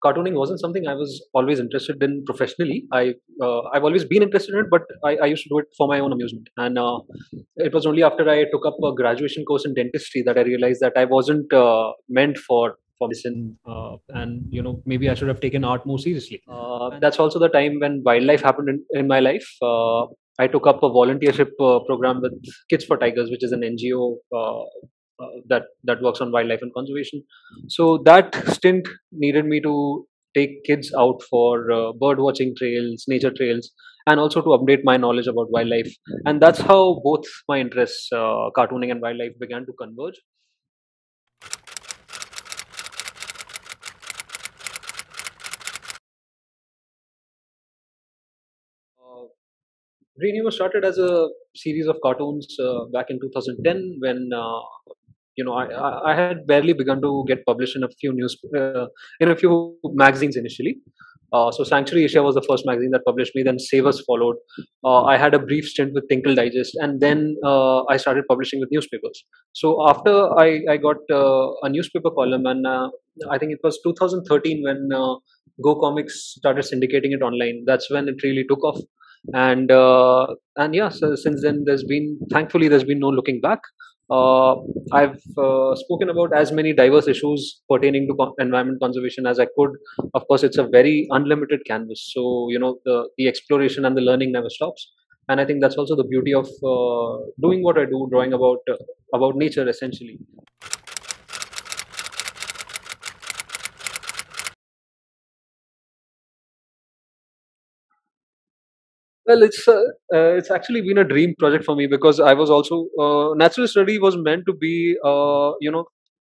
Cartooning wasn't something I was always interested in professionally. I've always been interested in it, but I used to do it for my own amusement. And it was only after I took up a graduation course in dentistry that I realized that I wasn't meant for medicine, and maybe I should have taken art more seriously. That's also the time when wildlife happened in my life. I took up a volunteership program with Kids for Tigers, which is an NGO that works on wildlife and conservation. So that stint needed me to take kids out for bird watching trails, nature trails, and also to update my knowledge about wildlife. And that's how both my interests, cartooning and wildlife, began to converge. Uh, Green Humor started as a series of cartoons back in 2010 when I had barely begun to get published in a few in a few magazines initially. So Sanctuary Asia was the first magazine that published me. Then Save Us followed. I had a brief stint with Tinkle Digest, and then I started publishing with newspapers. So after I got a newspaper column, and I think it was 2013 when Go Comics started syndicating it online. That's when it really took off, and yeah. So since then, thankfully there's been no looking back. I've spoken about as many diverse issues pertaining to environment conservation as I could. Of course, it's a very unlimited canvas, so the exploration and the learning never stops. And I think that's also the beauty of doing what I do, drawing about nature essentially. Well, it's actually been a dream project for me because I was also natural study was meant to be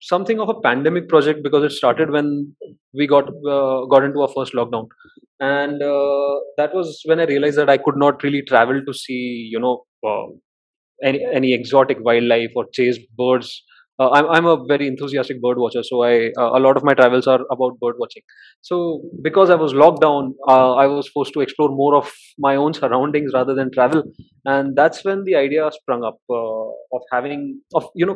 something of a pandemic project because it started when we got into our first lockdown, and that was when I realized that I could not really travel to see any exotic wildlife or chase birds. I'm a very enthusiastic bird watcher, so a lot of my travels are about bird watching. So because I was locked down, I was forced to explore more of my own surroundings rather than travel, and that's when the idea sprung up of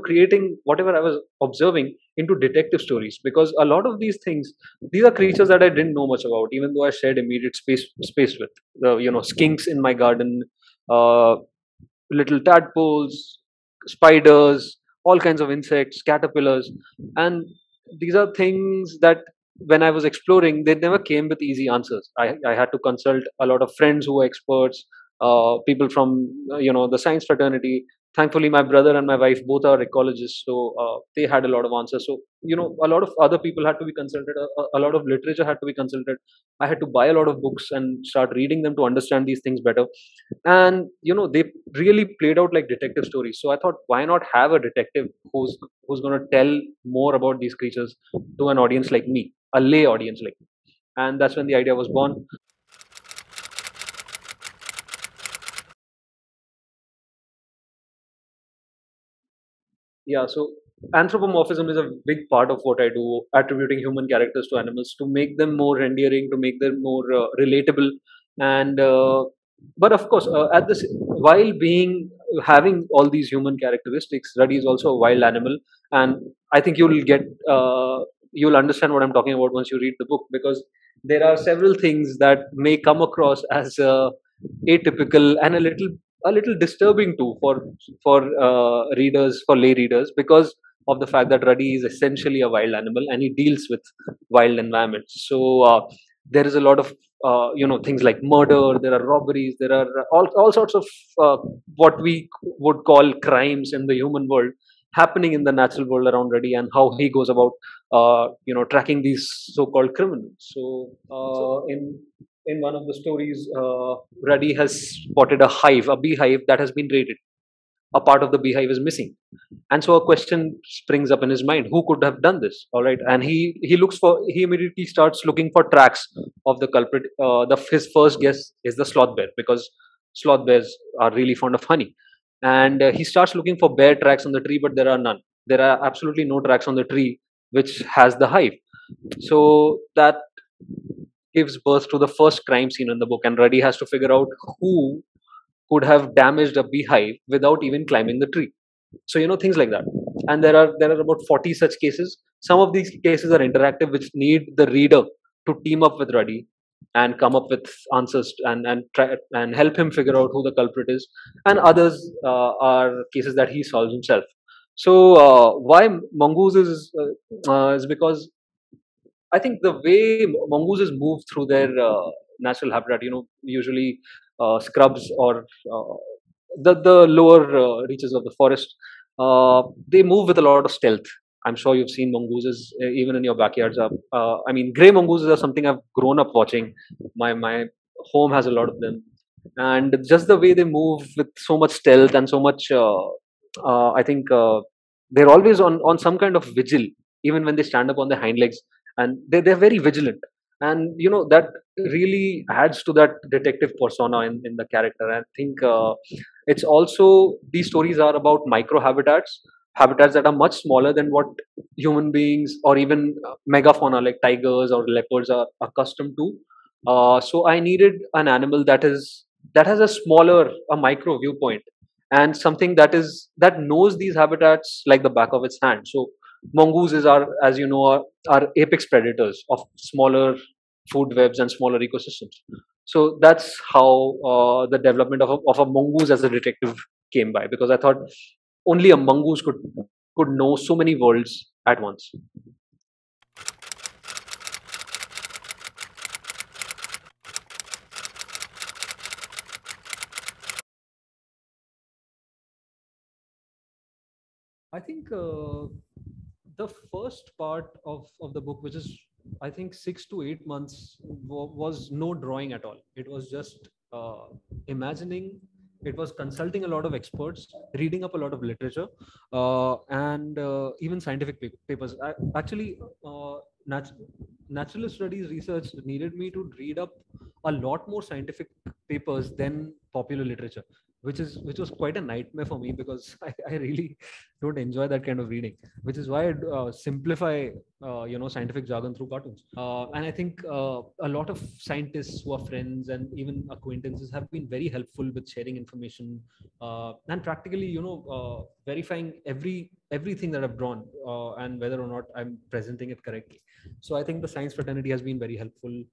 creating whatever I was observing into detective stories. Because a lot of these are creatures that I didn't know much about, even though I shared immediate space with skinks in my garden. Uh, Little tadpoles, spiders, all kinds of insects, caterpillars. And these are things that when I was exploring, they never came with easy answers. I had to consult a lot of friends who were experts, people from the science fraternity. Thankfully, my brother and my wife both are ecologists, so they had a lot of answers. So a lot of other people had to be consulted. A lot of literature had to be consulted. I had to buy a lot of books and start reading them to understand these things better. And they really played out like detective stories. So I thought, why not have a detective who's going to tell more about these creatures to an audience like me, a lay audience like me. And that's when the idea was born. Yeah, so anthropomorphism is a big part of what I do, attributing human characters to animals to make them more endearing, to make them more relatable. And but of course, while being having all these human characteristics, Ruddy is also a wild animal. And I think you'll understand what I'm talking about once you read the book, because there are several things that may come across as atypical and a little disturbing too for readers, for lay readers, because of the fact that Ruddy is essentially a wild animal and he deals with wild environments. So there is a lot of things like murder. There are robberies. There are all sorts of uh, what we would call crimes in the human world happening in the natural world around Ruddy, and how he goes about tracking these so-called criminals. So in one of the stories, Ruddy has spotted a beehive that has been raided. A part of the beehive is missing, and so a question springs up in his mind: who could have done this? All right, and he immediately starts looking for tracks of the culprit. His first guess is the sloth bear, because sloth bears are really fond of honey, and he starts looking for bear tracks on the tree, but there are none. There are absolutely no tracks on the tree which has the hive. So that gives birth to the first crime scene in the book, and Ruddy has to figure out who could have damaged a beehive without even climbing the tree. So things like that. And there are about 40 such cases, Some of these cases are interactive, which need the reader to team up with Ruddy and come up with answers and try and help him figure out who the culprit is. And others are cases that he solves himself. So why mongoose is because I think the way mongooses move through their natural habitat, usually scrubs or the lower reaches of the forest, they move with a lot of stealth. I'm sure you've seen mongooses even in your backyards. I mean, gray mongooses are something I've grown up watching. My home has a lot of them, and just the way they move with so much stealth and so much, I think they're always on some kind of vigil, even when they stand up on their hind legs, and they're very vigilant. And that really adds to that detective persona in the character. I think it's also, these stories are about micro habitats that are much smaller than what human beings or even megafauna like tigers or leopards are accustomed to. So I needed an animal that has a smaller, a micro viewpoint, and something that knows these habitats like the back of its hand. So mongooses are, as you know, are apex predators of smaller food webs and smaller ecosystems. So that's how the development of a mongoose as a detective came by, because I thought only a mongoose could know so many worlds at once. I think the first part of the book, which is I think 6 to 8 months, was no drawing at all. It was just imagining. It was consulting a lot of experts, reading up a lot of literature, and even scientific papers. Actually, nat- naturalist studies research needed me to read up a lot more scientific papers than popular literature, which was quite a nightmare for me, because I really don't enjoy that kind of reading, which is why I simplify scientific jargon through cartoons. And I think a lot of scientists who are friends and even acquaintances have been very helpful with sharing information, and practically verifying everything that I've drawn, and whether or not I'm presenting it correctly. So I think the science fraternity has been very helpful.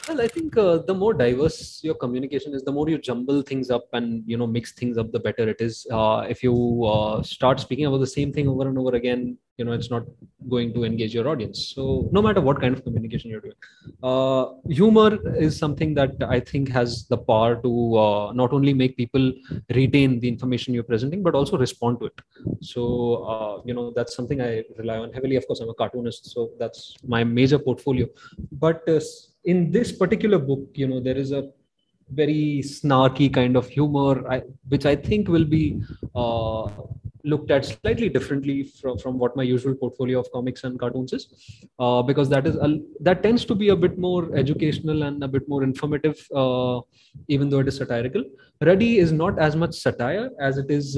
Well, I think the more diverse your communication is, the more you jumble things up and mix things up, the better it is. If you start speaking about the same thing over and over again, it's not going to engage your audience. So no matter what kind of communication you're doing, humor is something that I think has the power to not only make people retain the information you're presenting, but also respond to it. So that's something I rely on heavily. Of course, I'm a cartoonist, so that's my major portfolio. But in this particular book, there is a very snarky kind of humor, which I think will be uh, looked at slightly differently from what my usual portfolio of comics and cartoons is, because that tends to be a bit more educational and a bit more informative, even though it is satirical. Ruddy is not as much satire as it is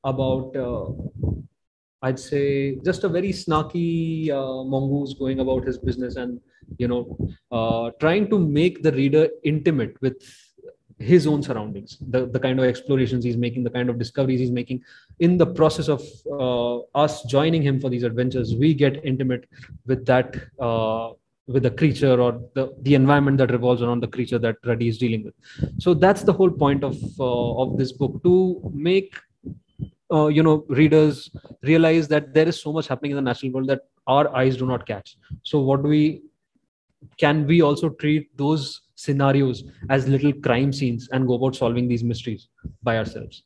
about I'd say just a very snarky mongoose going about his business, and trying to make the reader intimate with his own surroundings, the kind of explorations he's making, the kind of discoveries he's making. In the process of us joining him for these adventures, we get intimate with that. With the creature, or the environment that revolves around the creature that Ruddy is dealing with. So that's the whole point of this book, to make readers realize that there is so much happening in the natural world that our eyes do not catch. So what do we can we also treat those scenarios as little crime scenes and go about solving these mysteries by ourselves?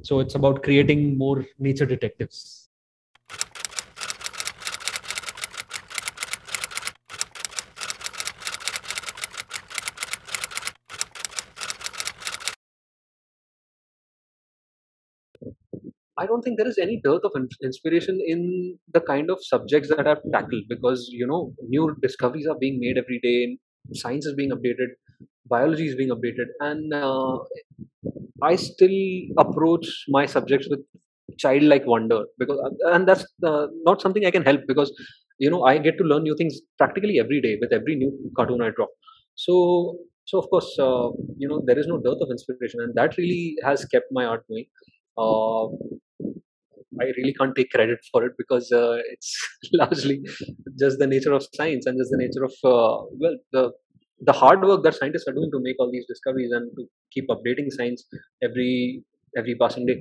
So it's about creating more nature detectives. I don't think there is any dearth of inspiration in the kind of subjects that I've tackled, because new discoveries are being made every day. Science is being updated, biology is being updated, and I still approach my subjects with childlike wonder, because and that's not something I can help, because I get to learn new things practically every day with every new cartoon I draw. So so of course, there is no dearth of inspiration, and that really has kept my art going. uh, I really can't take credit for it, because it's largely just the nature of science, and just the nature of the hard work that scientists are doing to make all these discoveries and to keep updating science every passing day.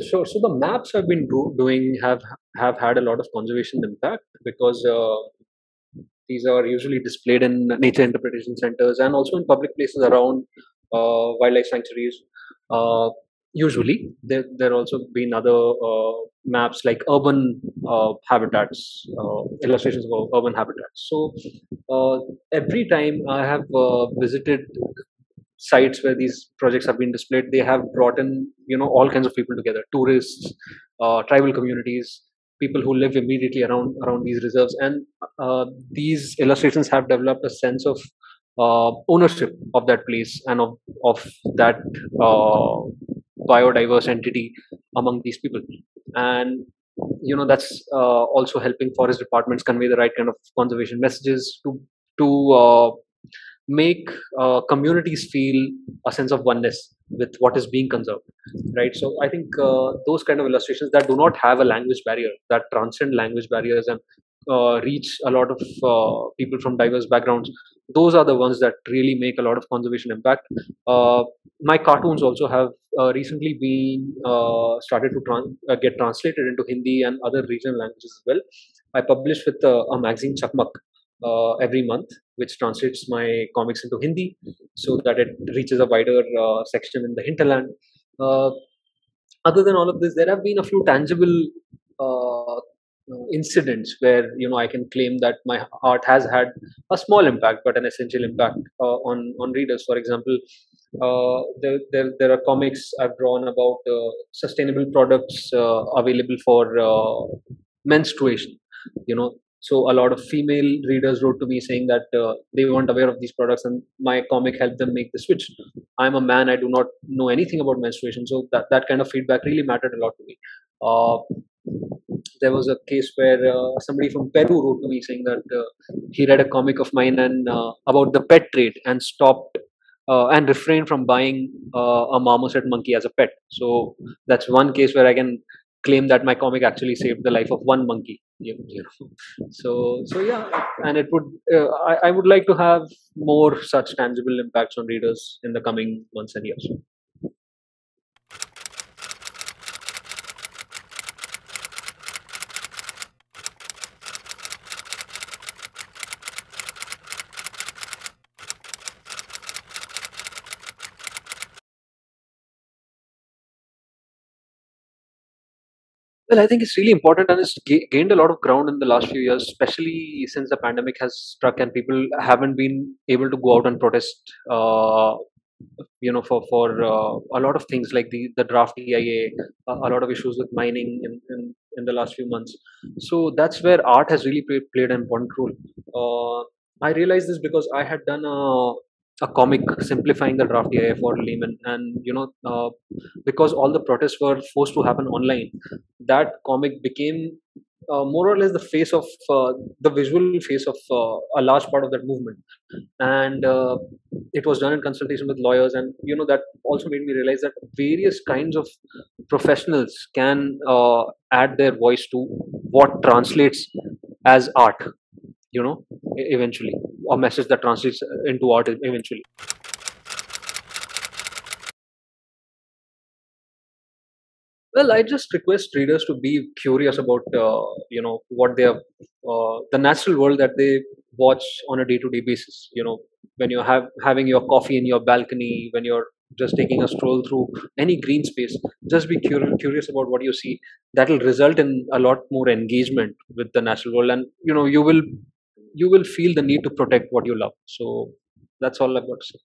Sure. So the maps I've been doing have had a lot of conservation impact, because these are usually displayed in nature interpretation centers and also in public places around wildlife sanctuaries. Uh, Usually, there also been other maps like urban habitats, illustrations of urban habitats. So uh, every time I have visited sites where these projects have been displayed, they have brought in all kinds of people together: tourists, tribal communities, people who live immediately around these reserves, and these illustrations have developed a sense of ownership of that place and of that uh, biodiverse entity among these people. And that's also helping forest departments convey the right kind of conservation messages to make communities feel a sense of oneness with what is being conserved, right? So I think those kind of illustrations that do not have a language barrier, that transcend language barriers, and reach a lot of people from diverse backgrounds, those are the ones that really make a lot of conservation impact. My cartoons also have recently been started to get translated into Hindi and other regional languages as well. I publish with a magazine, Chakmak, every month, which translates my comics into Hindi so that it reaches a wider section in the hinterland. Uh, Other than all of this, there have been a few tangible uh, incidents where I can claim that my art has had a small impact, but an essential impact on readers. For example, there are comics I've drawn about sustainable products available for menstruation. You know, so a lot of female readers wrote to me saying that they weren't aware of these products, and my comic helped them make the switch. I'm a man; I do not know anything about menstruation, so that kind of feedback really mattered a lot to me. Uh, there was a case where somebody from Peru wrote to me saying that he read a comic of mine and about the pet trade, and stopped and refrained from buying a marmoset monkey as a pet. So that's one case where I can claim that my comic actually saved the life of one monkey. So yeah, and it would I would like to have more such tangible impacts on readers in the coming months and years. Well, I think it's really important, and it's gained a lot of ground in the last few years, especially since the pandemic has struck and people haven't been able to go out and protest. For a lot of things like the draft EIA, a lot of issues with mining in the last few months. So that's where art has really played an important role. I realized this because I had done a comic simplifying the draft EIA for laymen, and because all the protests were forced to happen online, that comic became more or less the face of the visual face of a large part of that movement. And it was done in consultation with lawyers, and that also made me realize that various kinds of professionals can add their voice to what translates as art, eventually, a message that translates into art eventually. Well, I just request readers to be curious about what they are, the natural world that they watch on a day-to-day basis. When you're having your coffee in your balcony, when you're just taking a stroll through any green space, just be curious about what you see. That will result in a lot more engagement with the natural world, and you will feel the need to protect what you love. So that's all I've got to say.